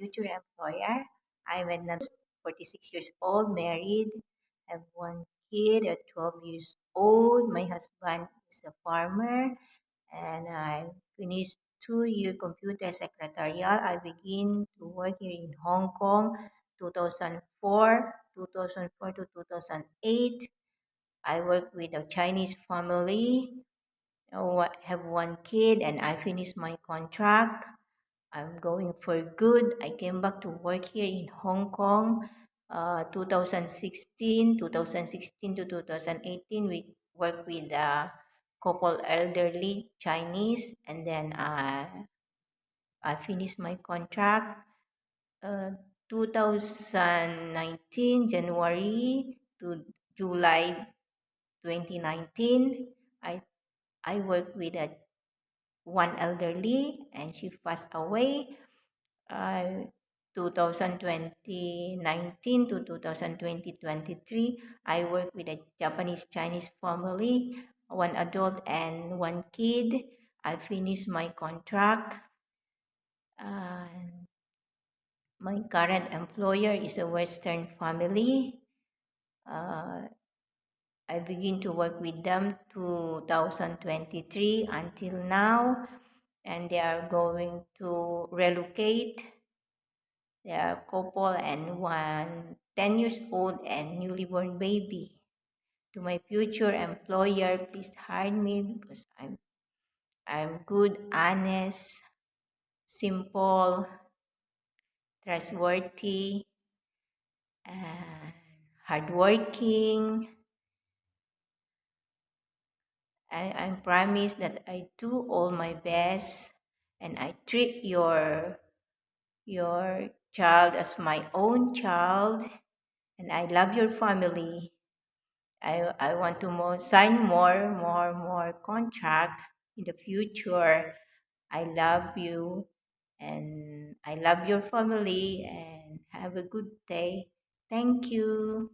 future employer. I'm at 46 years old, married, have one kid at 12 years old. My husband is a farmer, and I finished 2-year computer secretarial. I begin to work here in Hong Kong 2004 to 2008. I work with a Chinese family. Have one kid, and I finished my contract. I'm going for good. I came back to work here in Hong Kong 2016 to 2018. We worked with a couple elderly Chinese, and then I finished my contract uh, 2019, January to July 2019. I worked with a one elderly, and she passed away. uh, 2019 to 2023, I work with a Japanese Chinese family, one adult and one kid. I finished my contract. My current employer is a Western family. Uh, I begin to work with them 2023 until now, and they are going to relocate. They are a couple and one 10 years old and newly born baby. To my future employer, please hire me because I'm good, honest, simple, trustworthy, and hardworking. I promise that I do all my best, and I treat your child as my own child, and I love your family. I want to sign more contract in the future. I love you, and I love your family, and have a good day. Thank you.